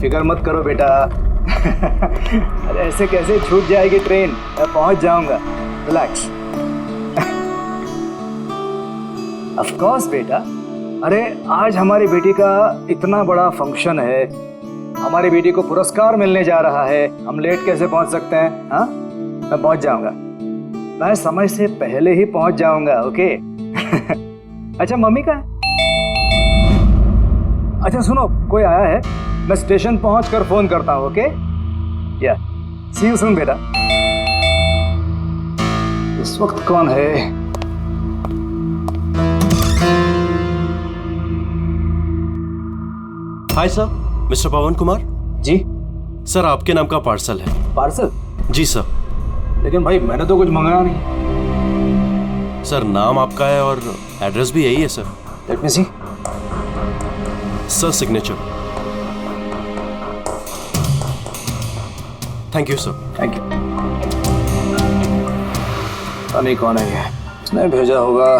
फिक्र मत करो बेटा। अरे ऐसे कैसे छूट जाएगी ट्रेन, मैं पहुंच जाऊंगा। रिलैक्स। ऑफ कोर्स बेटा। अरे आज हमारी बेटी का इतना बड़ा फंक्शन है, हमारी बेटी को पुरस्कार मिलने जा रहा है, हम लेट कैसे पहुंच सकते हैं? हाँ, मैं पहुंच जाऊंगा, मैं समय से पहले ही पहुंच जाऊंगा। ओके। अच्छा मम्मी का? अच्छा सुनो, कोई आया है, मैं स्टेशन पहुंचकर फोन करता हूं। ओके या सी यू सून बेटा। इस वक्त कौन है? हाय सर, मिस्टर पवन कुमार। जी सर, आपके नाम का पार्सल है। पार्सल? जी सर। लेकिन भाई मैंने तो कुछ मंगाया नहीं। सर, नाम आपका है और एड्रेस भी यही है sir. Let me see. Sir, signature. Thank you sir. Thank you. पता नहीं कौन है ये, इसने भेजा होगा।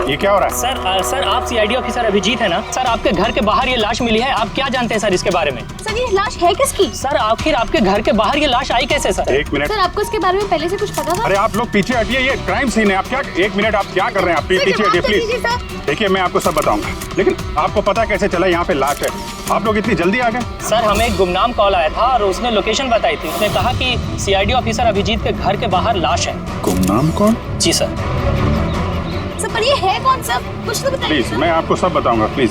ये क्या हो रहा है? सर आप सीआईडी ऑफिसर अभिजीत है ना? सर आपके घर के बाहर ये लाश मिली है, आप क्या जानते हैं सर इसके बारे में? सर ये लाश है किसकी? सर आखिर आपके घर के बाहर ये लाश आई कैसे सर? एक मिनट सर आपको इसके बारे में पहले से कुछ पता था? अरे आप लोग पीछे हटिए, ये क्राइम सीन है। आप क्या, एक मिनट, आप क्या कर रहे हैं? आप पीछे हटिए प्लीज। देखिए मैं आपको सब बताऊंगा, लेकिन आपको पता कैसे चला यहाँ पे लाश है? आप लोग इतनी जल्दी आ गए? सर हमें एक गुमनाम कॉल आया था और उसने लोकेशन बताई थी। उसने कहा कि सीआईडी ऑफिसर अभिजीत के घर के बाहर लाश है। गुमनाम कौन? जी सर। सर पर ये है कौन सर? कुछ तो बताइए। प्लीज मैं आपको सब बताऊंगा, प्लीज।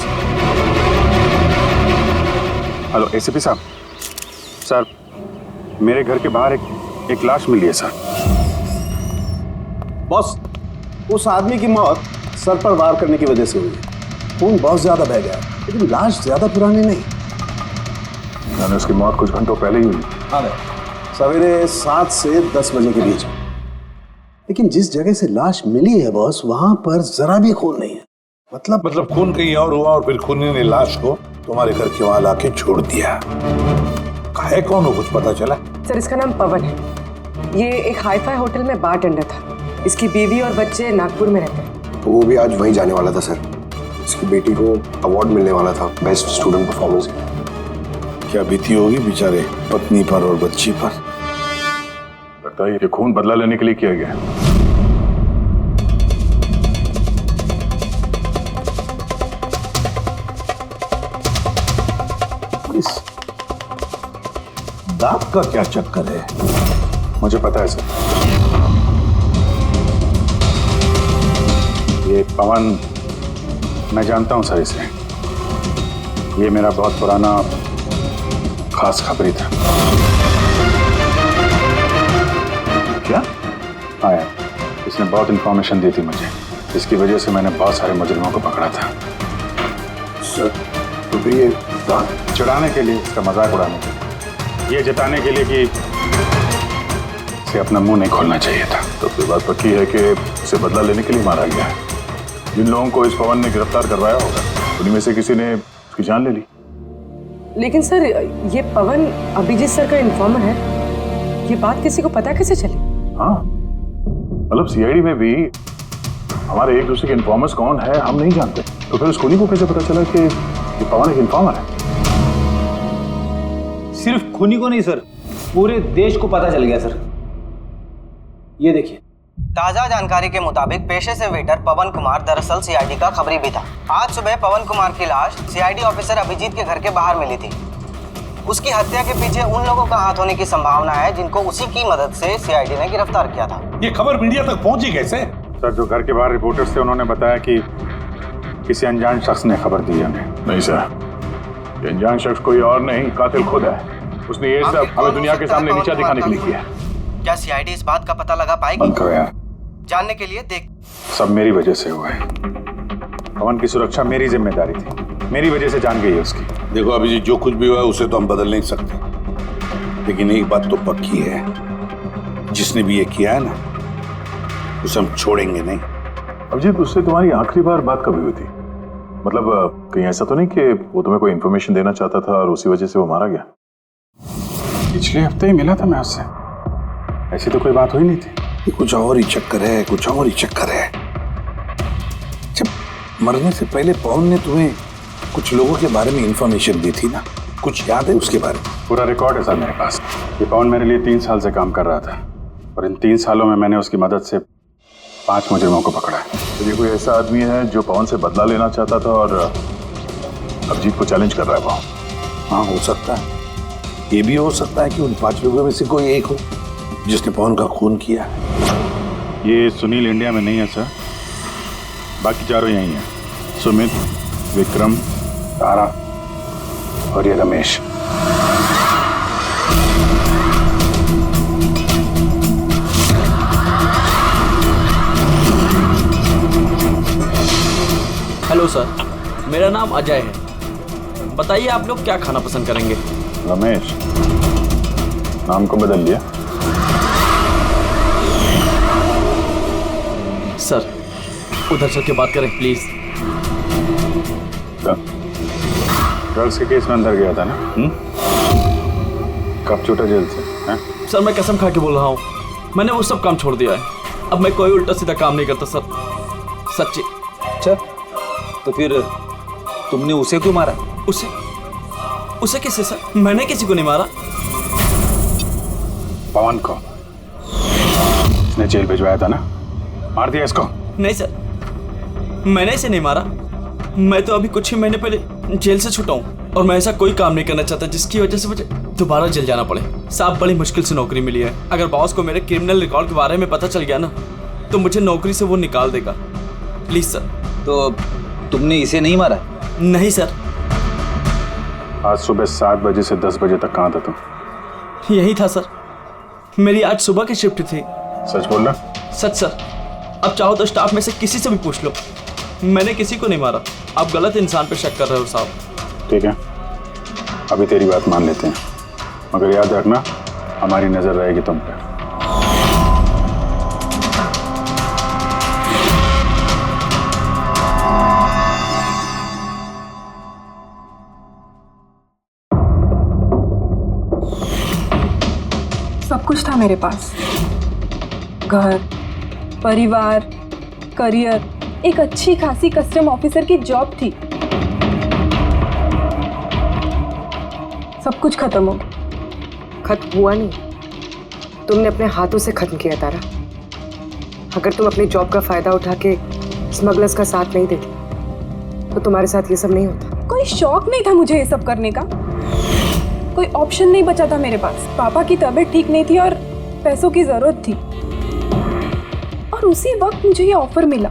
हेलो एसीपी साहब। सर मेरे घर के बाहर एक लाश मिली है सर। बॉस, उस आदमी की मौत सर पर वार करने की वजह से हुई है। खून बहुत ज्यादा बह गया लेकिन लाश ज्यादा पुरानी नहीं। मैंने उसकी मौत कुछ घंटों पहले ही हुई। हाँ सवेरे 7 से 10 बजे के बीच में। लेकिन जिस जगह से लाश मिली है बॉस, वहां पर जरा भी खून नहीं है। मतलब खून कहीं और हुआ और फिर खूनी ने लाश को तुम्हारे घर के वहां लाके छोड़ दिया। है कौन हो, कुछ पता चला? सर इसका नाम पवन है। ये एक हाईफाई होटल में बारटेंडर था। इसकी बीवी और बच्चे नागपुर में रहते हैं। वो भी आज वहीं जाने वाला था सर। इसकी बेटी को अवार्ड मिलने वाला था बेस्ट स्टूडेंट परफॉर्मेंस। क्या बीती होगी बेचारे पत्नी पर और बच्ची पर। लगता है ये खून बदला लेने के लिए किया गया है। दांत का क्या चक्कर है? मुझे पता है सर। ये पवन, मैं जानता हूं सर इसे। ये मेरा बहुत पुराना खास खबरी था। क्या? हाँ यार, इसने बहुत इंफॉर्मेशन दी थी मुझे। इसकी वजह से मैंने बहुत सारे मुजरिमों को पकड़ा था। सर तो फिर ये दांत चिढ़ाने के लिए, इसका मजाक उड़ाने के लिए, ये जताने के लिए कि इसे अपना मुंह नहीं खोलना चाहिए था। तो फिर बात पक्की है कि उसे बदला लेने के लिए मारा गया है। जिन लोगों को इस पवन ने गिरफ्तार करवाया होगा उन्हीं में से किसी ने उसकी जान ले ली। लेकिन सर ये पवन अभिजीत सर का इन्फॉर्मर है। ये बात किसी को पता कैसे चली? हाँ, मतलब सीआईडी में भी हमारे एक दूसरे के इन्फॉर्मर्स कौन है हम नहीं जानते। तो फिर उस खूनी को कैसे पता चला कि ये पवन एक इन्फॉर्मर है? सिर्फ खूनी को नहीं सर, पूरे देश को पता चल गया सर। ये देखिए, ताजा जानकारी के मुताबिक पेशे से वेटर पवन कुमार दरअसल सीआईडी का खबरी भी था। आज सुबह पवन कुमार की लाश सीआईडी ऑफिसर अभिजीत के घर के बाहर मिली थी। उसकी हत्या के पीछे उन लोगों का हाथ होने की संभावना है जिनको उसी की मदद से सीआईडी ने गिरफ्तार किया था। ये खबर मीडिया तक पहुंची कैसे? सर, जो घर के बाहर रिपोर्टर्स थे उन्होंने बताया कि किसी अनजान शख्स ने खबर दी हमें। नहीं सर, ये अनजान शख्स कोई और नहीं, कातिल खुद है। उसने ये सब हमें दुनिया के सामने नीचा दिखाने के लिए किया। क्या सीआईडी इस बात का पता लगा पाएगी? बंद करो यार। जानने के लिए देख। सब मेरी वजह से हुआ है। पवन की सुरक्षा मेरी जिम्मेदारी थी, मेरी वजह से जान गई है उसकी। देखो अभिजीत, जो कुछ भी हुआ उसे तो हम बदल नहीं सकते, लेकिन एक बात तो पक्की है, जिसने भी ये किया है ना, उसे हम छोड़ेंगे नहीं। अभिजीत, उससे तुम्हारी आखिरी बार बात कभी हुई थी? मतलब कहीं ऐसा तो नहीं कि वो तुम्हें कोई इन्फॉर्मेशन देना चाहता था और उसी वजह से वो मारा गया? पिछले हफ्ते ही मिला था मैं उससे, ऐसी तो कोई बात हुई नहीं थी। ये कुछ और ही चक्कर है, कुछ और ही चक्कर है। जब मरने से पहले पवन ने तुम्हें कुछ लोगों के बारे में इंफॉर्मेशन दी थी ना, कुछ याद है उसके बारे में? पूरा रिकॉर्ड है सर मेरे पास। ये पवन मेरे लिए 3 साल से काम कर रहा था और इन 3 सालों में मैंने उसकी मदद से 5 मुजरिमों को पकड़ा है। तो ये कोई ऐसा आदमी है जो पवन से बदला लेना चाहता था और अभिजीत को चैलेंज कर रहा है पवन? हाँ, हो सकता है। ये भी हो सकता है कि उन 5 लोगों में से कोई एक हो जिसने पवन का खून किया। ये सुनील इंडिया में नहीं है सर, बाकी चारों यही हैं। सुमित, विक्रम, तारा और ये रमेश। हेलो सर, मेरा नाम अजय है। बताइए आप लोग क्या खाना पसंद करेंगे? रमेश, नाम को बदल लिया? सर उधर चल के बात करें प्लीज। ड्रग्स के केस में अंदर गया था ना? कब छूटा जेल से? है? सर मैं कसम खा के बोल रहा हूँ, मैंने वो सब काम छोड़ दिया है। अब मैं कोई उल्टा सीधा काम नहीं करता सर, सच्ची। अच्छा, तो फिर तुमने उसे क्यों मारा? उसे किसे सर? मैंने किसी को नहीं मारा। पवन को इसने जेल भिजवाया था ना, मार दिया इसको? नहीं सर, मैंने इसे नहीं मारा। मैं तो अभी कुछ ही महीने पहले जेल से छूटा हूँ और मैं ऐसा कोई काम नहीं करना चाहता जिसकी वजह से मुझे दोबारा जेल जाना पड़े। साहब बड़ी मुश्किल से नौकरी मिली है। अगर बॉस को मेरे क्रिमिनल रिकॉर्ड के बारे में पता चल गया ना तो मुझे नौकरी से वो निकाल देगा। Please sir. तो तुमने इसे नहीं मारा? नहीं सर। आज सुबह 7 बजे से 10 बजे तक कहाँ था तुम? यही था सर, मेरी आज सुबह की शिफ्ट थी। सच बोल रहा? सच सर। अब चाहो तो स्टाफ में से किसी से भी पूछ लो, मैंने किसी को नहीं मारा। आप गलत इंसान पे शक कर रहे हो साहब। ठीक है, अभी तेरी बात मान लेते हैं, मगर याद रखना हमारी नजर रहेगी तुम पे। सब कुछ था मेरे पास, घर, परिवार, करियर, एक अच्छी खासी कस्टम ऑफिसर की जॉब थी। सब कुछ खत्म हो गया। खत्म हुआ नहीं, तुमने अपने हाथों से खत्म किया तारा। अगर तुम अपनी जॉब का फायदा उठा के स्मगलर्स का साथ नहीं देती तो तुम्हारे साथ ये सब नहीं होता। कोई शौक नहीं था मुझे ये सब करने का, कोई ऑप्शन नहीं बचा था मेरे पास। पापा की तबीयत ठीक नहीं थी और पैसों की जरूरत थी, और उसी वक्त मुझे ये ऑफर मिला।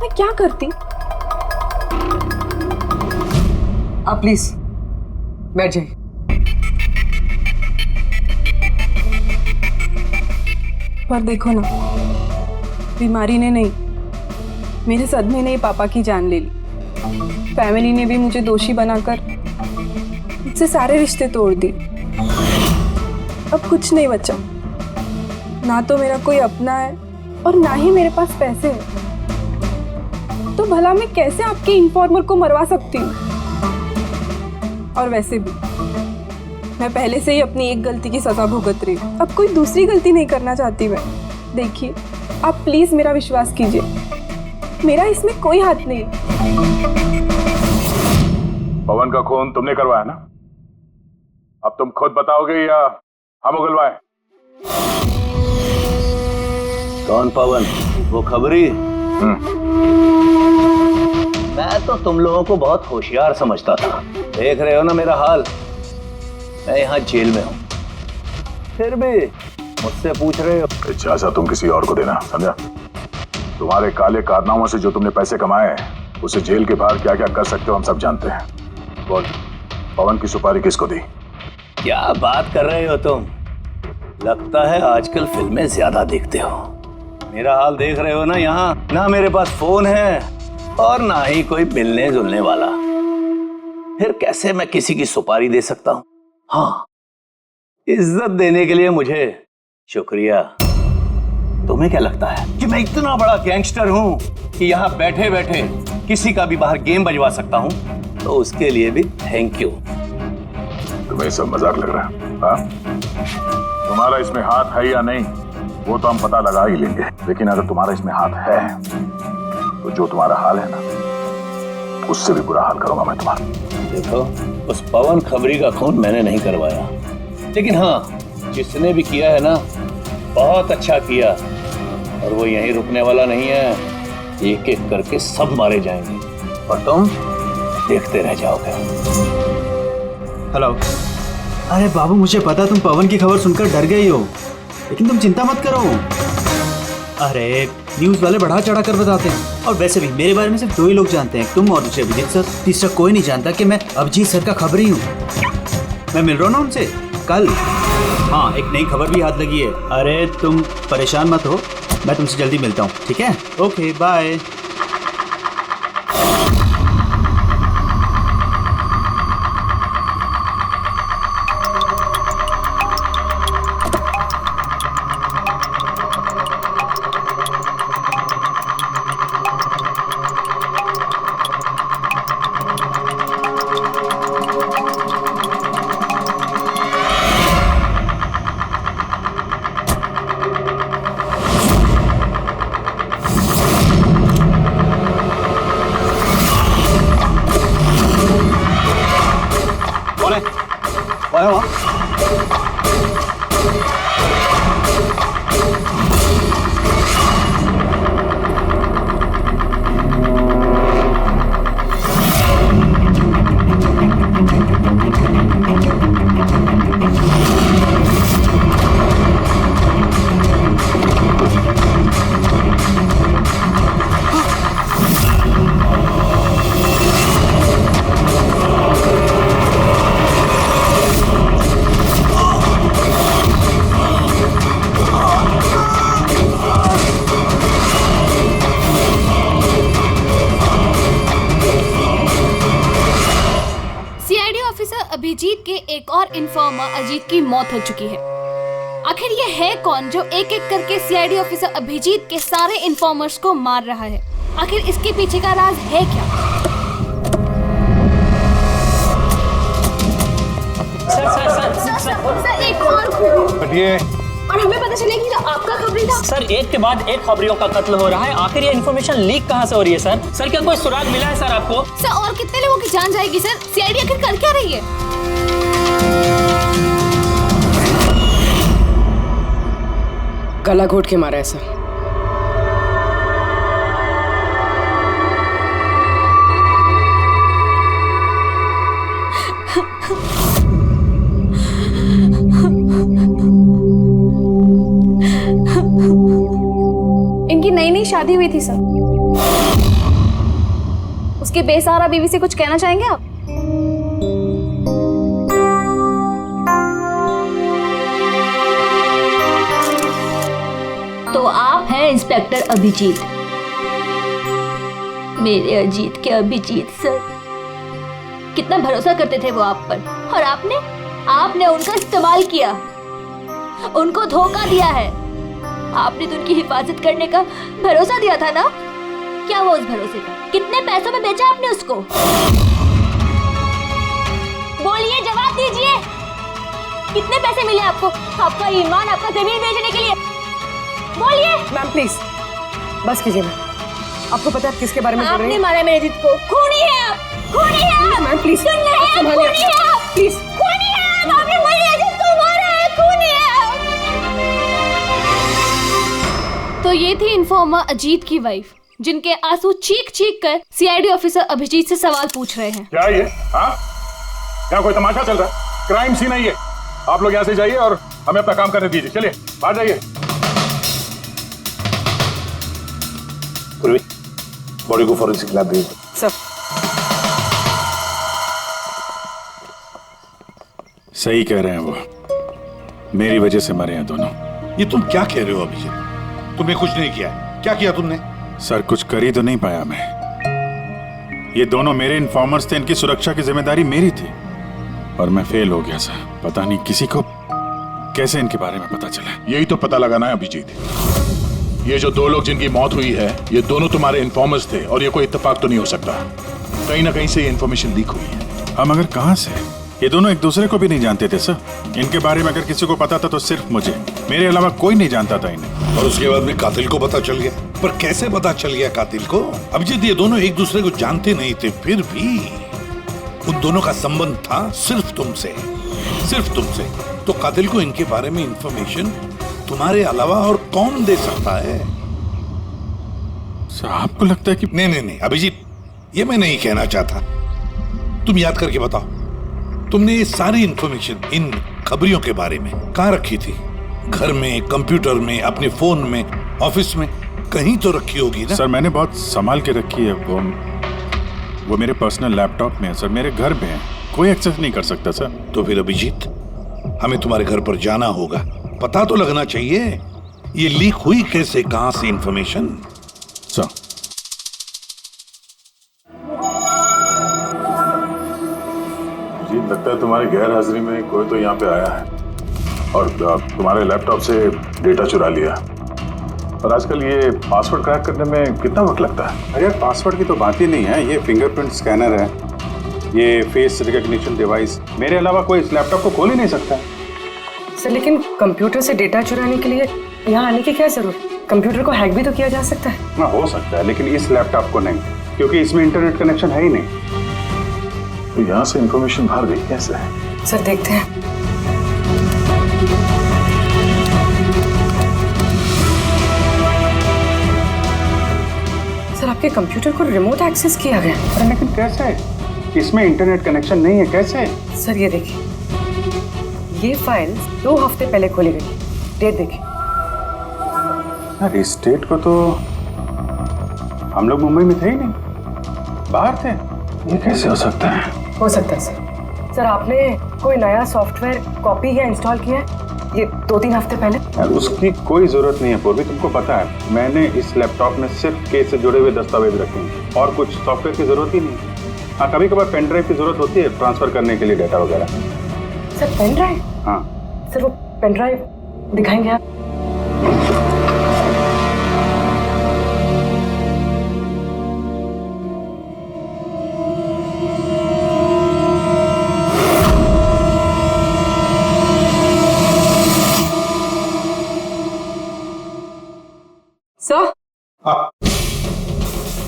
मैं क्या करती? आप प्लीज बैठ जाइए। पर देखो ना, बीमारी ने नहीं, मेरे सदमे ने ही पापा की जान ले ली। फैमिली ने भी मुझे दोषी बनाकर मुझसे सारे रिश्ते तोड़ दिए। अब कुछ नहीं बचा, ना तो मेरा कोई अपना है और ना ही मेरे पास पैसे हैं। तो भला मैं कैसे आपके इन्फॉर्मर को मरवा सकती हूँ? और वैसे भी मैं पहले से ही अपनी एक गलती की सजा भुगत रही हूँ, अब कोई दूसरी गलती नहीं करना चाहती मैं। देखिए, आप प्लीज मेरा विश्वास कीजिए, मेरा इसमें कोई हाथ नहीं। पवन का खून तुमने करवाया ना? अब तुम खुद बताओगे या हम उगलवाएं? कौन पवन? वो खबरी? मैं तो तुम लोगों को बहुत होशियार समझता था। देख रहे हो ना मेरा हाल, मैं यहाँ जेल में हूँ, फिर भी मुझसे पूछ रहे हो। इजाजत तुम किसी और को देना, समझा? तुम्हारे काले कारनामों से जो तुमने पैसे कमाए हैं, उसे जेल के बाहर क्या क्या कर सकते हो हम सब जानते हैं। बोल, पवन की सुपारी किसको दी? क्या बात कर रहे हो तुम? लगता है आजकल फिल्में ज्यादा देखते हो। मेरा हाल देख रहे हो ना, यहाँ ना मेरे पास फोन है और ना ही कोई मिलने जुलने वाला। फिर कैसे मैं किसी की सुपारी दे सकता हूँ? हाँ, इज्जत देने के लिए मुझे शुक्रिया। तुम्हें क्या लगता है कि मैं इतना बड़ा गैंगस्टर हूँ कि यहाँ बैठे बैठे किसी का भी बाहर गेम बजवा सकता हूँ? तो उसके लिए भी थैंक यू। तुम्हें सब मजाक लग रहा है? हाँ? तुम्हारा इसमें हाथ है या नहीं वो तो हम पता लगा ही लेंगे, लेकिन अगर तुम्हारा इसमें हाथ है तो जो तुम्हारा हाल है ना, उससे भी बुरा हाल करूंगा मैं तुम्हारा। देखो, उस पवन खबरी का खून मैंने नहीं करवाया, लेकिन हाँ, जिसने भी किया है ना, बहुत अच्छा किया। और वो यहीं रुकने वाला नहीं है, एक एक करके सब मारे जाएंगे और तुम देखते रह जाओगे। हेलो। अरे बाबू, मुझे पता तुम पवन की खबर सुनकर डर गई हो, लेकिन तुम चिंता मत करो। अरे न्यूज़ वाले बढ़ा चढ़ा कर बताते हैं, और वैसे भी मेरे बारे में सिर्फ 2 ही लोग जानते हैं, तुम और दूसरे अभिजीत सर। तीसरा कोई नहीं जानता कि मैं अभिजीत सर का खबरी हूँ। मैं मिल रहा हूँ ना उनसे कल। हाँ, एक नई खबर भी हाथ लगी है। अरे तुम परेशान मत हो, मैं तुमसे जल्दी मिलता हूँ, ठीक है? Okay, bye. ऑफिसर अभिजीत के एक और इन्फॉर्मर अजीत की मौत हो चुकी है। आखिर ये है कौन जो एक एक करके सीआईडी ऑफिसर अभिजीत के सारे इन्फॉर्मर्स को मार रहा है? आखिर इसके पीछे का राज है क्या? सर एक और और हमें पता चलेगा कि आपका खबरी था। सर एक के बाद एक खबरियों का कत्ल हो रहा है। आखिर ये इन्फॉर्मेशन लीक कहाँ से हो रही है सर? सर क्या कोई सुराग मिला है सर आपको? सर और कितने लोगों की जान जाएगी सर? सीआईडी आखिर कर क्या रही है? गला घोट के मारा है सर। इनकी नई नई शादी हुई थी सर। उसके बेसहारा बीवी से कुछ कहना चाहेंगे आप? तो आप हैं इंस्पेक्टर अभिजीत, मेरे अजीत के अभिजीत सर। कितना भरोसा करते थे वो आप पर, और आपने उनका इस्तेमाल किया, उनको धोखा दिया है। आपने तो उनकी हिफाजत करने का भरोसा दिया था ना? क्या हुआ उस भरोसे का? कितने पैसों में बेचा आपने उसको? बोलिए, जवाब दीजिए। कितने पैसे मिले आपको? आपका ईमान, आपका जमीन बेचने के लिए? बोलिए। मैम प्लीज बस कीजिए मैम। आपको पता है किसके बारे में बोल रही हैं? आपने मारा मेरे अजीत को। खूनी है आप, खूनी है आप। मैम प्लीज सुन रहे हैं? खूनी है आप, प्लीज। खूनी है आप। आपने मेरे अजीत को मारा है, खूनी है आप। तो ये थी इन्फॉर्मर अजीत की वाइफ, जिनके आंसू चीख चीख कर सीआईडी ऑफिसर अभिजीत से सवाल पूछ रहे हैं। क्या ये? हाँ, यहाँ कोई तमाशा चल रहा है? क्राइम सीन है ये। आप लोग यहाँ से जाइए और हमें अपना काम करने दीजिए। चलिए बाहर जाइए। बॉडी को फॉरेंसिक लैब भेज दो। सर सही कह रहे हैं वो, मेरी वजह से मरे हैं दोनों। ये तुम क्या कह रहे हो अभिजीत? तुमने कुछ नहीं किया है। क्या किया तुमने? सर कुछ कर ही तो नहीं पाया मैं। ये दोनों मेरे इन्फॉर्मर्स थे, इनकी सुरक्षा की जिम्मेदारी मेरी थी और मैं फेल हो गया सर। पता नहीं किसी को कैसे इनके बारे में पता चला। यही तो पता लगाना है अभिजीत। ये जो दो लोग जिनकी मौत हुई है, ये दोनों तुम्हारे इन्फॉर्मर्स थे और ये कोई इत्तेफाक तो नहीं हो सकता। कहीं ना कहीं से ये इन्फॉर्मेशन लीक हुई है। हम अगर कहां से? ये दोनों एक दूसरे को भी नहीं जानते थे सर। इनके बारे में अगर किसी को पता था तो सिर्फ मुझे, मेरे अलावा कोई नहीं जानता था इन्हें। और उसके बाद में कातिल को पता चल गया। पर कैसे पता चल गया कातिल को? अभिजीत ये दोनों एक दूसरे को जानते नहीं थे, फिर भी उन दोनों का संबंध था सिर्फ तुमसे, सिर्फ तुमसे। तो कातिल को इनके बारे में इंफॉर्मेशन तुम्हारे अलावा और कौन दे सकता है? सर आपको लगता है कि नहीं अभिजीत, ये मैं नहीं कहना चाहता। तुम याद करके बताओ, तुमने ये सारी इंफॉर्मेशन इन खबरियों के बारे में कहाँ रखी थी? घर में, कंप्यूटर में, अपने फोन में, ऑफिस में, कहीं तो रखी होगी ना? सर मैंने बहुत संभाल के रखी है। वो मेरे पर्सनल लैपटॉप में है सर, मेरे घर में है, कोई एक्सेस नहीं कर सकता सर। तो फिर अभिजीत हमें तुम्हारे घर पर जाना होगा, पता तो लगना चाहिए ये लीक हुई कैसे, कहां से इंफॉर्मेशन। सर जी लगता है तुम्हारी गैर हाजिरी में कोई तो यहाँ पे आया है और तुम्हारे लैपटॉप से डेटा चुरा लिया। और आजकल ये पासवर्ड क्रैक करने में कितना वक्त लगता है? अरे पासवर्ड की तो बात ही नहीं है। ये फिंगरप्रिंट स्कैनर है, ये फेस रिकॉग्निशन डिवाइस, मेरे अलावा कोई इस लैपटॉप को खोल ही नहीं सकता। सर लेकिन कंप्यूटर से डेटा चुराने के लिए यहाँ आने की क्या जरूरत? कंप्यूटर को हैक भी तो किया जा सकता है। हाँ हो सकता है, लेकिन इस लैपटॉप को नहीं, क्योंकि इसमें इंटरनेट कनेक्शन है ही नहीं। तो यहाँ से इंफॉर्मेशन बाहर गई कैसे है? सर देखते हैं। सर आपके कंप्यूटर को रिमोट एक्सेस किया गया। लेकिन कैसे? इसमें इंटरनेट कनेक्शन नहीं है, कैसे? सर ये देखिए, ये फाइल 2 हफ्ते पहले खोली गई। डेट देखिए। यार इस डेट को तो हम लोग मुंबई में थे ही नहीं, बाहर थे। ये कैसे हो सकता है? हो सकता है सर। सर आपने कोई नया सॉफ्टवेयर कॉपी या इंस्टॉल किया है ये 2-3 हफ्ते पहले? यार उसकी कोई जरूरत नहीं है पूर्वी, तुमको पता है मैंने इस लैपटॉप में सिर्फ केस से जुड़े हुए दस्तावेज रखे हैं और कुछ सॉफ्टवेयर की जरूरत ही नहीं। हाँ, कभी कभार पेन ड्राइव की जरूरत होती है ट्रांसफर करने के लिए डेटा वगैरह। Sir pen drive? हाँ सर वो पेन ड्राइव दिखाएंगे आप?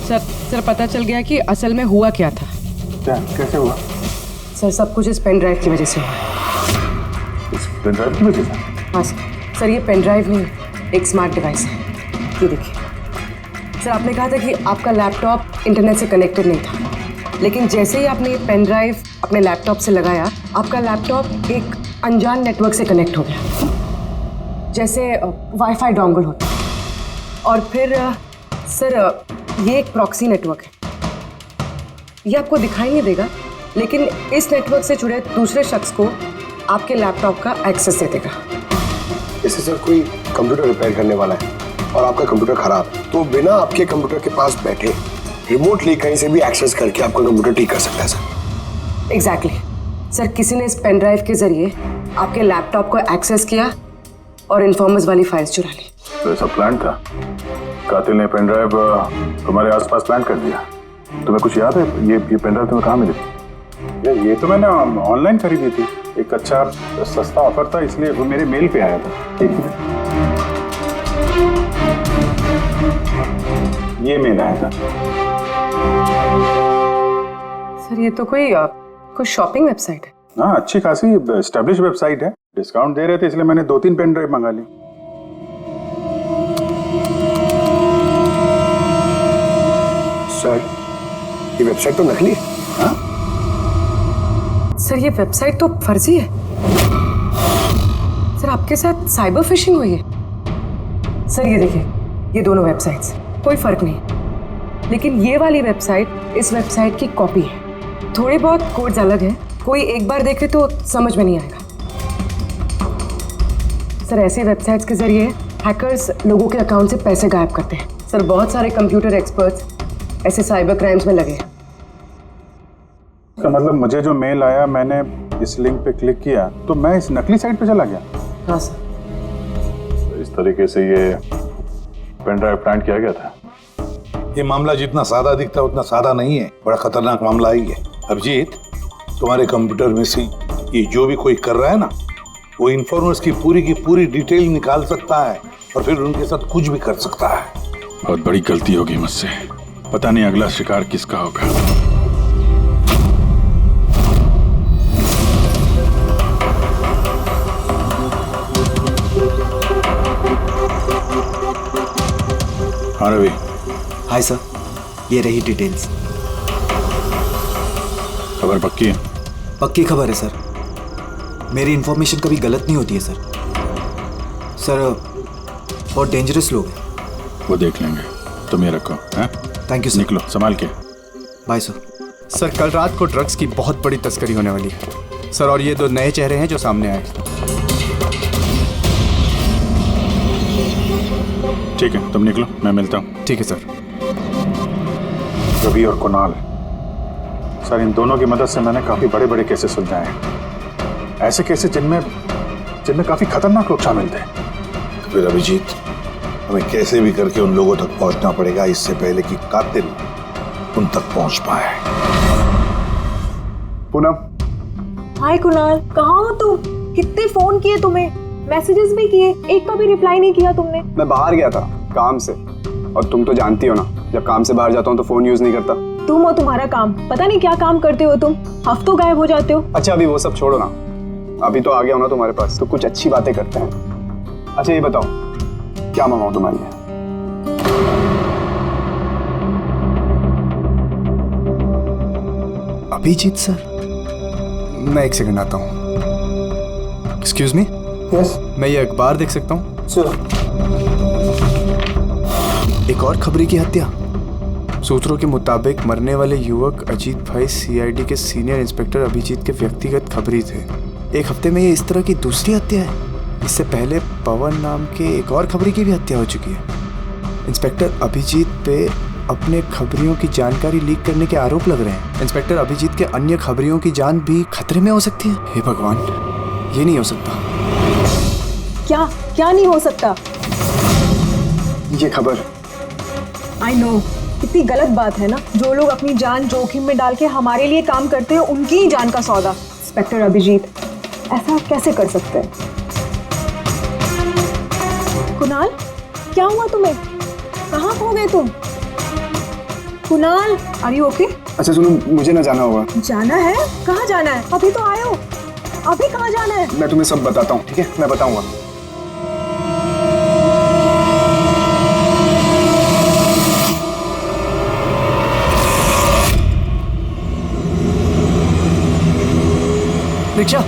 सर सर पता चल गया कि असल में हुआ क्या था। क्या, कैसे हुआ? सर सब कुछ इस पेन ड्राइव की वजह से हुआ। इस पेन ड्राइव की वजह से? हाँ सर ये पेन ड्राइव नहीं, एक स्मार्ट डिवाइस है। ये देखिए सर, आपने कहा था कि आपका लैपटॉप इंटरनेट से कनेक्टेड नहीं था, लेकिन जैसे ही आपने ये पेन ड्राइव अपने लैपटॉप से लगाया, आपका लैपटॉप एक अनजान नेटवर्क से कनेक्ट हो गया, जैसे वाईफाई डोंगल होता है। और फिर सर ये एक प्रॉक्सी नेटवर्क है। ये आपको दिखाई नहीं देगा, लेकिन इस नेटवर्क से जुड़े दूसरे शख्स को आपके लैपटॉप का एक्सेस दे देगा। जैसे सर कोई कंप्यूटर रिपेयर करने वाला है और आपका कंप्यूटर खराब है, तो बिना आपके कंप्यूटर के पास बैठे रिमोटली कहीं से भी एक्सेस करके आपका कंप्यूटर ठीक कर सकता है सर। एग्जैक्टली सर, किसी ने इस पेन ड्राइव के जरिए आपके लैपटॉप को एक्सेस किया और इन्फॉर्मर्स वाली फाइल्स चुरा ली। तो ऐसा प्लान था? कातिल ने पेन ड्राइव तुम्हारे आसपास प्लान कर दिया। तुम्हें कुछ याद है ये पेन ड्राइव तुम्हें कहाँ मिली थी? ये तो मैंने ऑनलाइन खरीदी थी, एक अच्छा सस्ता ऑफर था, इसलिए वो मेरे मेल पे आया था। ठीक है, ये मेल आया था। सर ये तो कोई शॉपिंग वेबसाइट है। हाँ, अच्छी खासी एस्टेब्लिश वेबसाइट है, डिस्काउंट दे रहे थे, इसलिए मैंने 2-3 पेन ड्राइव मंगा ली। सर ये वेबसाइट तो नकली है। हाँ? सर ये वेबसाइट तो फर्जी है। सर आपके साथ साइबर फिशिंग हुई है। सर ये देखिए, ये दोनों वेबसाइट्स, कोई फर्क नहीं, लेकिन ये वाली वेबसाइट इस वेबसाइट की कॉपी है। थोड़े बहुत कोड्स अलग हैं, कोई एक बार देखे तो समझ में नहीं आएगा। सर ऐसे वेबसाइट्स के जरिए हैकर्स लोगों के अकाउंट से पैसे गायब करते हैं। सर बहुत सारे कंप्यूटर एक्सपर्ट्स ऐसे साइबर क्राइम्स में लगे हैं। इसका मतलब मुझे जो मेल आया, मैंने इस लिंक पे क्लिक किया तो मैं इस नकली साइट पे चला गया। हाँ सर। तो इस तरीके से ये पेन ड्राइव प्लांट किया गया था। ये मामला जितना सादा दिखता है उतना सादा नहीं है, बड़ा खतरनाक मामला ही है। अभिजीत, तुम्हारे कंप्यूटर में से ये जो भी कोई कर रहा है ना, वो इन्फॉर्मर्स की पूरी डिटेल निकाल सकता है और फिर उनके साथ कुछ भी कर सकता है। बहुत बड़ी गलती होगी मुझसे, पता नहीं अगला शिकार किसका होगा। हाँ रवि। हाय सर, ये रही डिटेल्स। खबर पक्की है? पक्की खबर है सर, मेरी इन्फॉर्मेशन कभी गलत नहीं होती है सर। सर बहुत डेंजरस लोग हैं। वो देख लेंगे, तुम ये रखो। हैं? Thank you sir. निकलो, संभाल के। Bye sir. सर कल रात को ड्रग्स की बहुत बड़ी तस्करी होने वाली है सर, और ये 2 नए चेहरे हैं जो सामने आए। ठीक है, तुम निकलो, मैं मिलता हूँ। ठीक है सर। रवि और कुणाल, सर इन दोनों की मदद से मैंने काफी बड़े केसेस सुलझाए हैं। ऐसे केसेस जिनमें काफी खतरनाक लोग शामिल थे। तो फिर अभिजीत, हमें कैसे भी करके उन लोगों तक पहुंचना पड़ेगा, इससे पहले कि कातिल उन तक पहुंच पाए। पूनम। हाय कुणाल, कहाँ हो तुम? कितने फोन किए तुम्हें, मैसेजेस भी किए, एक का भी रिप्लाई नहीं किया तुमने। मैं बाहर गया था काम से, और तुम तो जानती हो ना, जब काम से बाहर जाता हूँ तो फोन यूज नहीं करता। तुम और तुम्हारा काम, पता नहीं क्या काम करते हो तुम, हफ्तों गायब हो जाते हो। अच्छा अभी वो सब छोड़ो ना, अभी तो आ गया हूँ ना तुम्हारे पास, तो कुछ अच्छी बातें करते हैं। अच्छा ये बताओ, क्या मंगाऊं तुम्हारे लिए? अभिजीत सर, मैं 1 सेकंड आता हूँ। Excuse me. यस। मैं ये अखबार देख सकता हूँ? सर। एक और खबरी की हत्या। सूत्रों के मुताबिक मरने वाले युवक अजीत भाई सीआईडी के सीनियर इंस्पेक्टर अभिजीत के व्यक्तिगत खबरी थे। एक हफ्ते में ये इस तरह की दूसरी हत्या है। इससे पहले पवन नाम के एक और खबरी की भी हत्या हो चुकी है। इंस्पेक्टर अभिजीत पे अपने खबरियों की जानकारी लीक करने के आरोप लग रहे हैं। इंस्पेक्टर अभिजीत के अन्य खबरियों की जान भी खतरे में हो सकती है। हे भगवान, ये नहीं हो सकता। क्या क्या नहीं हो सकता? ये खबर, आई नो, कितनी गलत बात है ना। जो लोग अपनी जान जोखिम में डाल के हमारे लिए काम करते हैं, उनकी ही जान का सौदा। इंस्पेक्टर अभिजीत ऐसा कैसे कर सकते हैं? कुणाल, क्या हुआ तुम्हें? कहाँ खो गए तुम? Kunal, are you okay? अच्छा सुनो, मुझे ना जाना होगा। जाना है? कहाँ जाना है? अभी तो आए हो, अभी कहाँ जाना है? मैं तुम्हें सब बताता हूँ, ठीक है? मैं बताऊंगा। रिक्शा,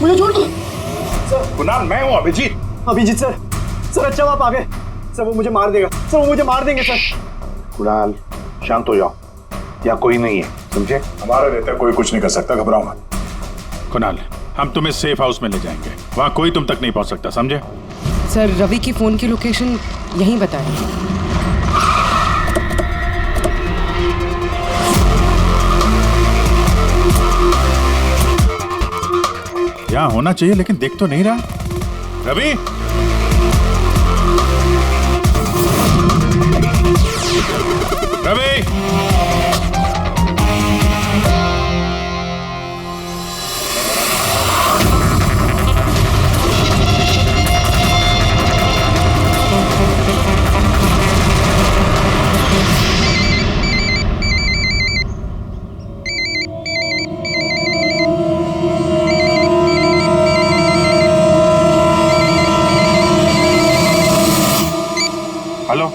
मुझे छोड़ दो। कुणाल, मैं हूँ अभिजीत। अभिजीत सर, सर अच्छा आप आ गए। सर वो मुझे मार देगा, सर वो मुझे मार देंगे सर। कुणाल, शांत हो जाओ, या कोई नहीं है, समझे? हमारे रहते कोई कुछ नहीं कर सकता, घबराओ मत। कुणाल, हम तुम्हें सेफ हाउस में ले जाएंगे, वहाँ कोई तुम तक नहीं पहुँच सकता, समझे? सर रवि की फोन की लोकेशन यहीं बताएं। यहाँ होना चाहिए लेकिन देख तो नहीं रहा। Ravi, Ravi, hello.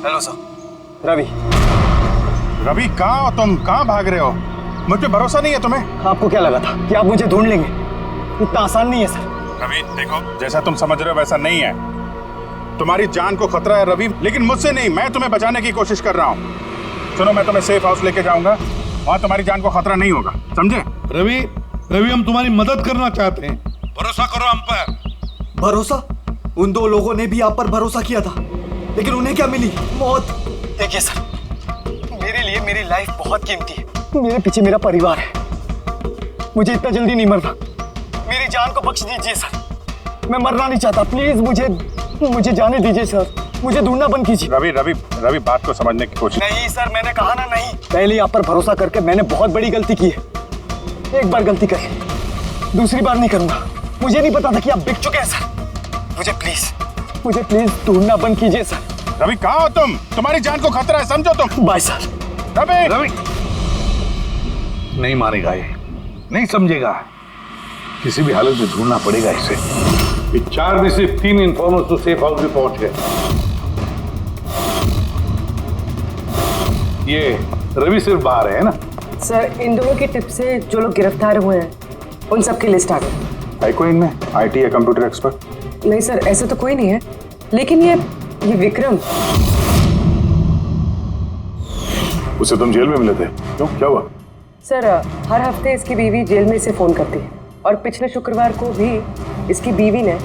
Hello sir, Ravi. Ravi, कहाँ हो तुम? कहाँ भाग रहे हो? मुझ पे भरोसा नहीं है तुम्हें? आपको क्या लगा था कि आप मुझे ढूंढ लेंगे? इतना आसान नहीं है सर। रवि देखो, जैसा तुम समझ रहे हो वैसा नहीं है। तुम्हारी जान को खतरा है रवि, लेकिन मुझसे नहीं, मैं तुम्हें बचाने की कोशिश कर रहा हूँ। सुनो, मैं तुम्हें सेफ हाउस लेके जाऊंगा, वहाँ तुम्हारी जान को खतरा नहीं होगा, समझे? रवि, रवि हम तुम्हारी मदद करना चाहते हैं, भरोसा करो हम पर। भरोसा? उन दो लोगों ने भी आप पर भरोसा किया था, लेकिन उन्हें क्या मिली? मौत। देखिए सर, मेरे लिए मेरी लाइफ बहुत कीमती है, मेरे पीछे मेरा परिवार है, मुझे इतना जल्दी नहीं मरना। मेरी जान को बख्श दीजिए सर, मैं मरना नहीं चाहता, प्लीज मुझे जाने दीजिए सर, मुझे ढूंढना बंद कीजिए। रवि रवि रवि, बात को समझने की कोशिश। नहीं सर, मैंने कहा ना नहीं। पहले आप पर भरोसा करके मैंने बहुत बड़ी गलती की है, एक बार गलती करी, दूसरी बार नहीं करूंगा। मुझे नहीं पता था कि आप बिक चुके हैं सर, मुझे प्लीज ढूंढना बंद कीजिए सर। रवि, कहाँ हो तुम? तुम्हारी जान को खतरा है, समझो तुम। Bye sir. रवि, रवि नहीं मानेगा ये, नहीं समझेगा, किसी भी हालत में ढूंढना पड़ेगा इसे। ये 4 में से 3 इन्फॉर्मर्स तो सेफ हाउस में पहुंच गए। ये रवि सिर्फ बाहर है ना? सर इन दोनों की टिप से जो लोग गिरफ्तार हुए हैं उन सबकी लिस्ट आ गई। है कोई इनमें IT या कंप्यूटर एक्सपर्ट? नहीं सर, ऐसे तो कोई नहीं है, लेकिन ये विक्रम, उसे तुम जेल में मिले थे, क्यों, क्या हुआ? सर हर हफ्ते इसकी बीवी जेल में इसे फोन करती है और पिछले शुक्रवार को भी इसकी बीवी ने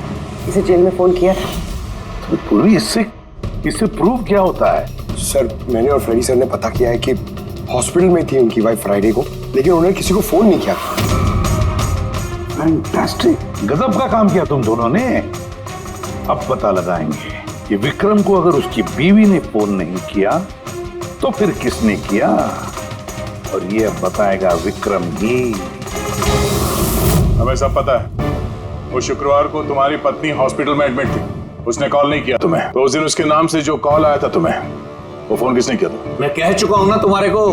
इसे जेल में फोन किया था। तो पूरी इससे प्रूफ क्या होता है? सर मैंने और फ्रेडी सर ने पता किया है कि हॉस्पिटल में थी उनकी वाइफ फ्राइडे को, लेकिन उन्होंने किसी को फोन नहीं किया। फैंटास्टिक, गजब का काम किया तुम दोनों ने। अब पता लगाएंगे कि विक्रम को अगर उसकी बीवी ने फोन नहीं किया तो फिर किसने किया, और ये अब बताएगा विक्रम ही। हमें सब पता है, वो शुक्रवार को तुम्हारी पत्नी हॉस्पिटल में एडमिट थी, उसने कॉल नहीं किया तुम्हें। तो उस दिन उसके नाम से जो कॉल आया था तुम्हें, वो फोन किसने किया था? मैं कह चुका हूं ना तुम्हारे को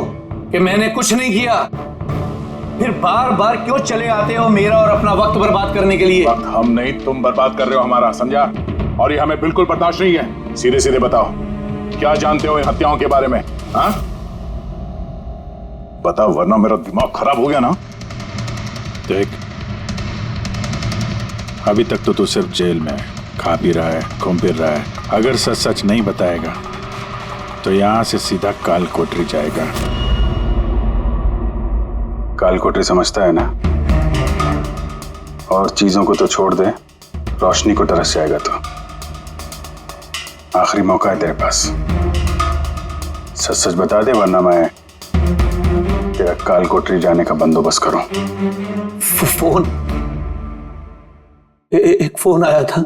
कि मैंने कुछ नहीं किया। फिर बार बार क्यों चले आते हो मेरा और अपना वक्त बर्बाद करने के लिए? वक्त हम नहीं, तुम बर्बाद कर रहे हो हमारा, समझा? और ये हमें बिल्कुल बर्दाश्त नहीं है। सीधे सीधे बताओ, क्या जानते हो इन हत्याओं के बारे में? हाँ बताओ, वरना मेरा दिमाग खराब हो गया ना। देख, अभी तक तो तू सिर्फ जेल में खा पी रहा है, घूम फिर रहा है। अगर सच सच नहीं बताएगा तो यहां से सीधा काल कोठरी जाएगा। काल कोठरी समझता है ना? और चीजों को तो छोड़ दे, रोशनी को तरस जाएगा। तो आखिरी मौका है तेरे पास, सच सच बता दे, वरना मैं तेरा काल कोठरी जाने का बंदोबस्त करूं। फोन, एक फोन आया था।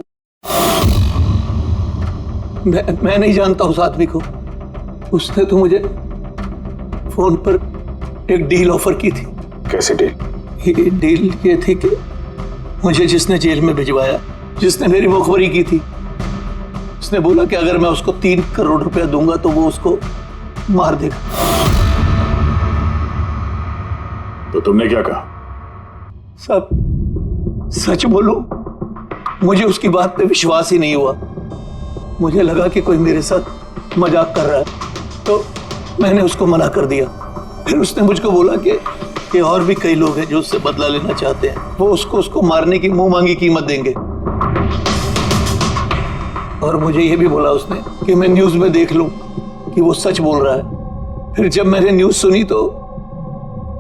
मैं नहीं जानता उस आदमी को। उसने तो मुझे फोन पर एक डील ऑफर की थी। कैसी डील? ये डील ये थी कि मुझे जिसने जेल में भिजवाया, जिसने मेरी मुखबरी की थी, उसने बोला कि अगर मैं उसको 3 करोड़ रुपया दूंगा तो वो उसको मार देगा। तो तुमने क्या कहा? सब सच बोलो, मुझे उसकी बात पे विश्वास ही नहीं हुआ। मुझे लगा कि कोई मेरे साथ मजाक कर रहा है, तो मैंने उसको मना कर दिया। फिर उसने मुझको बोला कि और भी कई लोग हैं जो उससे बदला लेना चाहते हैं, वो उसको मारने की मुंह मांगी कीमत देंगे। और मुझे ये भी बोला उसने कि मैं न्यूज में देख लूं कि वो सच बोल रहा है। फिर जब मैंने न्यूज सुनी तो,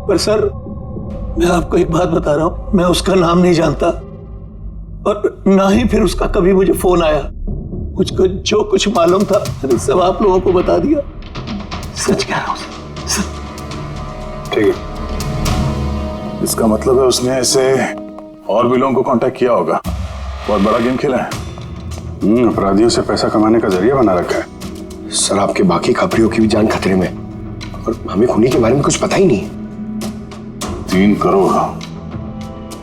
पर सर मैं आपको एक बात बता रहा हूं, मैं उसका नाम नहीं जानता और ना ही फिर उसका कभी मुझे फोन आया। मुझको जो कुछ मालूम था मैंने सब आप लोगों को बता दिया। सच कह रहा हूं। ठीक है, इसका मतलब है उसने ऐसे और भी लोगों को कांटेक्ट किया होगा। बहुत बड़ा गेम खेला है। अपराधियों से पैसा कमाने का जरिया बना रखा है। सर, आपके बाकी खबरियों की भी जान खतरे में, और हमें खूनी के बारे में कुछ पता ही नहीं। 3 करोड़,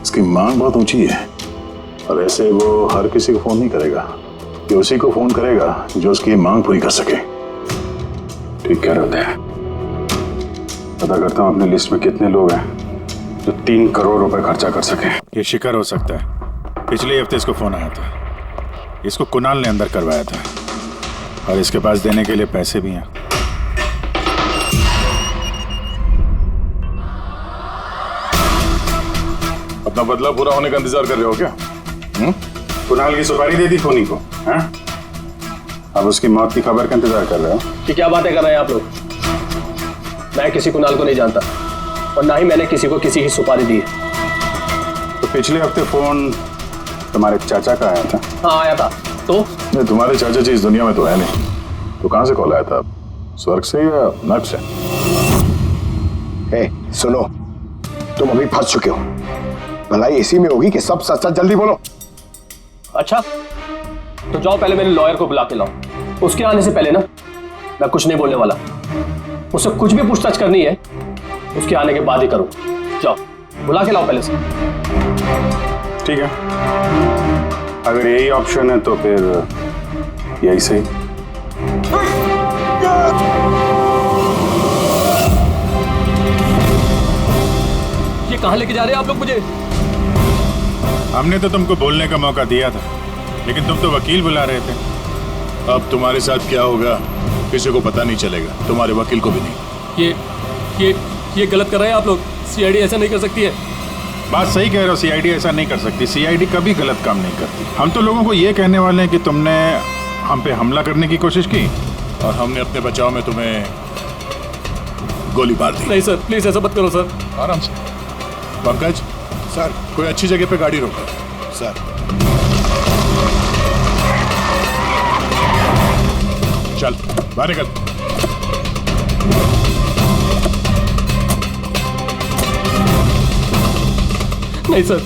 इसकी मांग बहुत ऊंची है। और ऐसे वो हर किसी को फोन नहीं करेगा, कि उसी को फोन करेगा जो उसकी मांग पूरी कर सके। ठीक कह रहे हैं। पता करता हूं अपनी लिस्ट में कितने लोग हैं जो 3 करोड़ रुपए खर्चा कर सके। ये शिखर हो सकता है। पिछले हफ्ते इसको फोन आया था। इसको कुणाल ने अंदर करवाया था और इसके पास देने के लिए पैसे भी हैं। अपना बदला पूरा होने का इंतजार कर रहे हो क्या? कुणाल की सुपारी दे दी खोनी को, हैं? अब उसकी मौत की खबर का इंतजार कर रहे हो? कि क्या बातें कर रहे हैं आप लोग? मैं किसी कुणाल को नहीं जानता और ना ही मैंने किसी को किसी की सुपारी दी है। तो पिछले हफ्ते फोन तुम्हारे चाचा का आया था? हाँ आया था। तो नहीं, तुम्हारे चाचा जी इस दुनिया में तो है नहीं, तो कहां से कॉल आया था? स्वर्ग से या नर्क से? सुनो, तुम अभी फंस चुके हो। भलाई इसी में होगी कि सब सच सच जल्दी बोलो। अच्छा तो जाओ, पहले मेरे लॉयर को बुला के लाओ। उसके आने से पहले ना मैं कुछ नहीं बोलने वाला। मुझसे कुछ भी पूछताछ करनी है उसके आने के बाद ही करो। जाओ बुला के लाओ पहले से। ठीक है, अगर यही ऑप्शन है तो फिर यही सही। ये कहां लेके जा रहे हैं आप लोग मुझे? हमने तो तुमको बोलने का मौका दिया था, लेकिन तुम तो वकील बुला रहे थे। अब तुम्हारे साथ क्या होगा किसी को पता नहीं चलेगा, तुम्हारे वकील को भी नहीं। ये गलत कर रहे हैं आप लोग। सीआईडी ऐसा नहीं कर सकती है। बात सही कह रहे हो, सीआईडी ऐसा नहीं कर सकती। सीआईडी कभी गलत काम नहीं करती। हम तो लोगों को ये कहने वाले हैं कि तुमने हम पे हमला करने की कोशिश की और हमने अपने बचाव में तुम्हें गोली मार दी। नहीं सर, प्लीज ऐसा मत करो सर। आराम से। पंकज सर, कोई अच्छी जगह पे गाड़ी रोको सर। चल बाहर निकल। नहीं सर,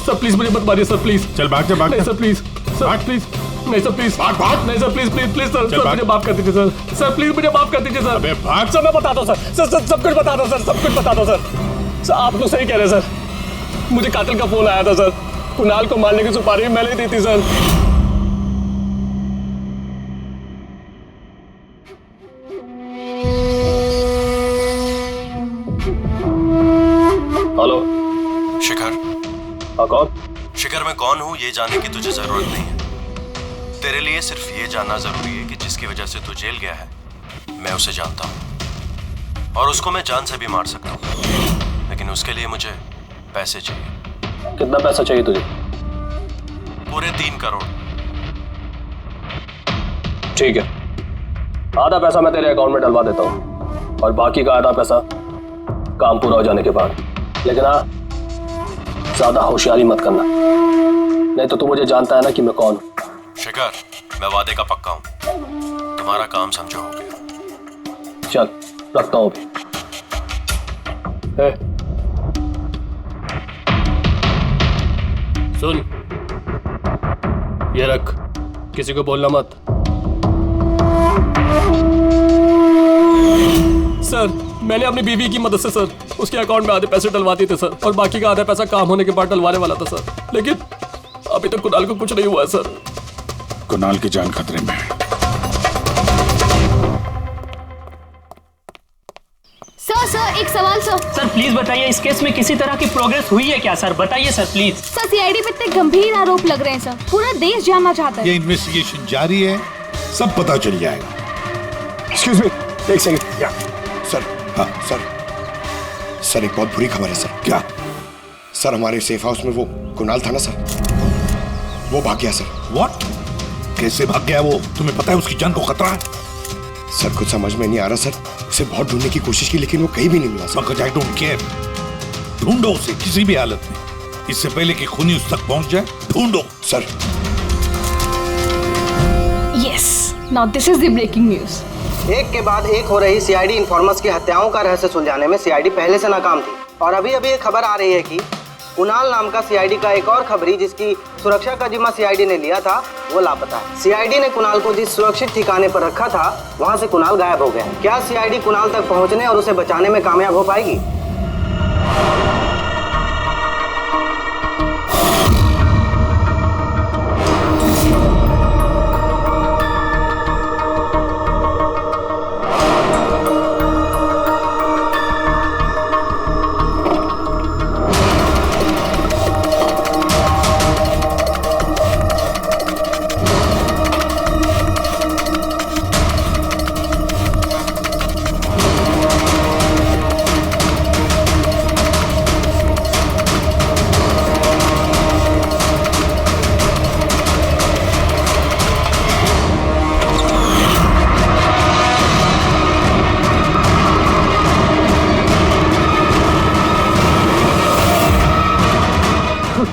सर प्लीज मुझे मत मारिए सर प्लीज। चल भाग जा, भाग नहीं जा। सर प्लीज, सर प्लीज, नहीं सर प्लीज, भाग भाग। नहीं sir please please please sir, चल, सर भाग। मुझे माफ कर दीजिए सर, सर प्लीज मुझे माफ कर दीजिए सर। अबे भाग। सर मैं बताता हूँ सर, सर सर सब कुछ बताता हूँ सर, सब कुछ बताता हूँ सर। सर आप तो सही कह रहे हैं सर, मुझे कातिल का फोन आया था सर, कुणाल को मारने की सुपारी मैंने दी थी सर। हेलो शिखर। हाँ कौन? शिखर मैं कौन हूँ ये जानने की तुझे जरूरत नहीं है। तेरे लिए सिर्फ ये जानना जरूरी है कि जिसकी वजह से तू जेल गया है मैं उसे जानता हूँ और उसको मैं जान से भी मार सकता हूँ, लेकिन उसके लिए मुझे पैसे चाहिए। कितना पैसा चाहिए तुझे? पूरे 3 करोड़। ठीक है, आधा पैसा मैं तेरे अकाउंट में डलवा देता हूँ और बाकी का आधा पैसा काम पूरा हो जाने के बाद। लेकिन हाँ, ज्यादा होशियारी मत करना, नहीं तो तू मुझे जानता है ना कि मैं कौन हूँ। शिखर मैं वादे का पक्का हूँ, तुम्हारा काम समझो हो गया। चल रखता हूँ अभी। सुन, ये रख, किसी को बोलना मत। सर मैंने अपनी बीवी की मदद से सर उसके अकाउंट में आधे पैसे डलवा दिए थे सर, और बाकी का आधा पैसा काम होने के बाद डलवाने वाला था सर, लेकिन अभी तक कुणाल को कुछ नहीं हुआ है सर। कुणाल की जान खतरे में है। सर एक सवाल सर। सर प्लीज बताइए, इस केस में किसी तरह की प्रोग्रेस हुई है क्या सर? बताइए सर प्लीज। सर सीआईडी पे इतने गंभीर आरोप लग रहे हैं सर, पूरा देश जानना चाहता है। ये इन्वेस्टिगेशन जारी है, सब पता चल जाएगा। एक्सक्यूज मी, एक सेकंड। या सर, हाँ सर, सर एक बहुत बुरी खबर है सर। क्या? सर हमारे सेफ हाउस में वो कुणाल था ना सर, वो भाग गया सर। व्हाट? कैसे भाग गया वो? तुम्हें पता है उसकी जान को खतरा है? सर कुछ समझ में नहीं आ रहा सर, उसे बहुत ढूंढने की कोशिश की लेकिन वो कहीं भी नहीं मिला sir. Because I don't care। ढूंढो उसे किसी भी हालत में, इससे पहले कि खूनी उस तक पहुंच जाए। ढूंढो sir. Yes, now this is the breaking news. एक के बाद एक हो रही सीआईडी इन्फॉर्मर्स की हत्याओं का रहस्य सुलझाने में सीआईडी पहले से नाकाम थी, और अभी अभी एक खबर आ रही है कि कुणाल नाम का सीआईडी का एक और खबरी जिसकी सुरक्षा का जिम्मा सीआईडी ने लिया था वो लापता है। सीआईडी ने कुणाल को जिस सुरक्षित ठिकाने पर रखा था वहां से कुणाल गायब हो गया है। क्या सीआईडी कुणाल तक पहुंचने और उसे बचाने में कामयाब हो पाएगी?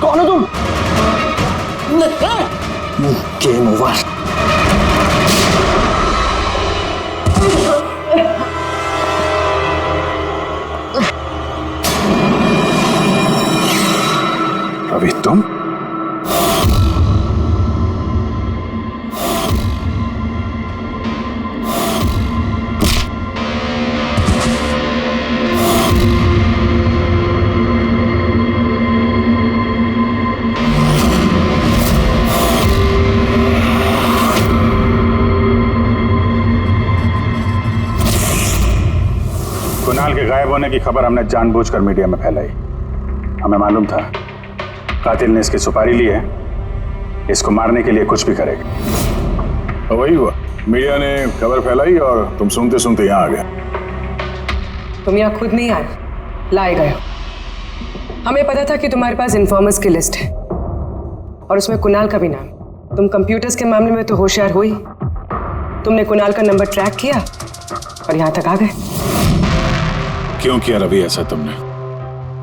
कौन हो तुम? Game over. अभी तुम? कुणाल के गायब होने की खबर हमने जानबूझकर मीडिया में फैलाई। हमें मालूम था कातिल ने इसकी सुपारी ली है, इसको मारने के लिए कुछ भी करेगा। वही हुआ, मीडिया ने खबर फैलाई और तुम सुनते सुनते यहाँ आ गए। तुम यहाँ खुद नहीं आए, लाए गए। हमें पता था कि तुम्हारे पास इन्फॉर्मर्स की लिस्ट है और उसमें कुणाल का भी नाम। तुम कंप्यूटर्स के मामले में तो होशियार हो ही, तुमने कुणाल का नंबर ट्रैक किया और यहाँ तक आ गए। क्यों किया रवि ऐसा तुमने?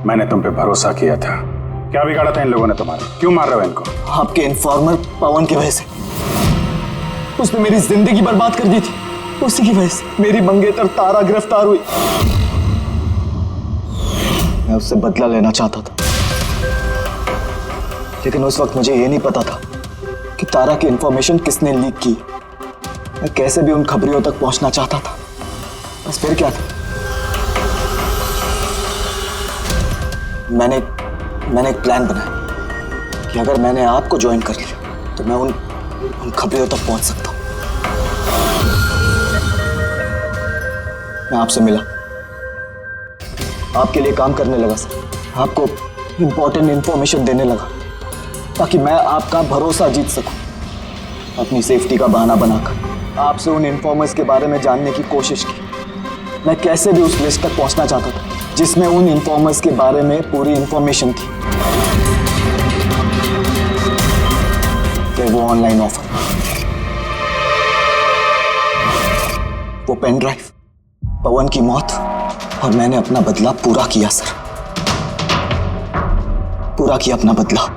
मैंने तुम पे भरोसा किया था। क्या बिगाड़ा था इन लोगों ने तुम्हारा? क्यों मार रहे हो इनको? आपके इन्फॉर्मर पवन की वजह से। उसने मेरी जिंदगी बर्बाद कर दी थी, उसी की वजह से मेरी मंगेतर तारा गिरफ्तार हुई। मैं उससे बदला लेना चाहता था, लेकिन उस वक्त मुझे ये नहीं पता था कि तारा की इंफॉर्मेशन किसने लीक की। मैं कैसे भी उन खबरियों तक पहुंचना चाहता था, बस फिर क्या था, मैंने एक प्लान बनाया कि अगर मैंने आपको ज्वाइन कर लिया तो मैं उन खबरियों तक पहुंच सकता हूं। मैं आपसे मिला, आपके लिए काम करने लगा सर, आपको इंपॉर्टेंट इंफॉर्मेशन देने लगा ताकि मैं आपका भरोसा जीत सकूं। अपनी सेफ्टी का बहाना बनाकर आपसे उन इन्फॉर्मर्स के बारे में जानने की कोशिश की। मैं कैसे भी उस लिस्ट तक पहुंचना चाहता था जिसमें उन इन्फॉर्मर्स के बारे में पूरी इंफॉर्मेशन थी। फिर वो ऑनलाइन ऑफर, वो पेन ड्राइव, पवन की मौत, और मैंने अपना बदला पूरा किया सर, पूरा किया अपना बदला।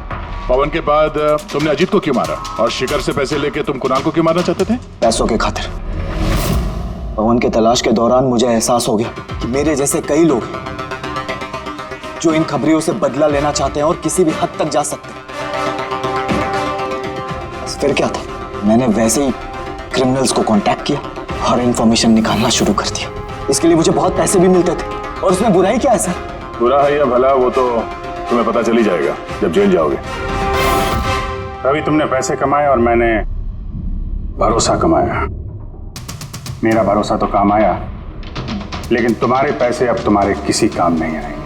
पवन के बाद तुमने अजीत को क्यों मारा और शिखर से पैसे लेके तुम कुणाल को क्यों मारना चाहते थे? पैसों के खातिर। पवन के तलाश के दौरान मुझे एहसास हो गया कि मेरे जैसे कई लोग हैं जो इन खबरियों से बदला लेना चाहते हैं और किसी भी हद तक जा सकते हैं। बस फिर क्या था, मैंने वैसे ही क्रिमिनल्स को कांटेक्ट किया और इंफॉर्मेशन निकालना शुरू कर दिया। इसके लिए मुझे बहुत पैसे भी मिलते थे, और उसमें बुराई क्या है सर? बुरा है या भला वो तो तुम्हें पता चल ही जाएगा जब जेल जाओगे। अभी तुमने पैसे कमाए और मैंने भरोसा कमाया। मेरा भरोसा तो काम आया, लेकिन तुम्हारे पैसे अब तुम्हारे किसी काम नहीं आएंगे।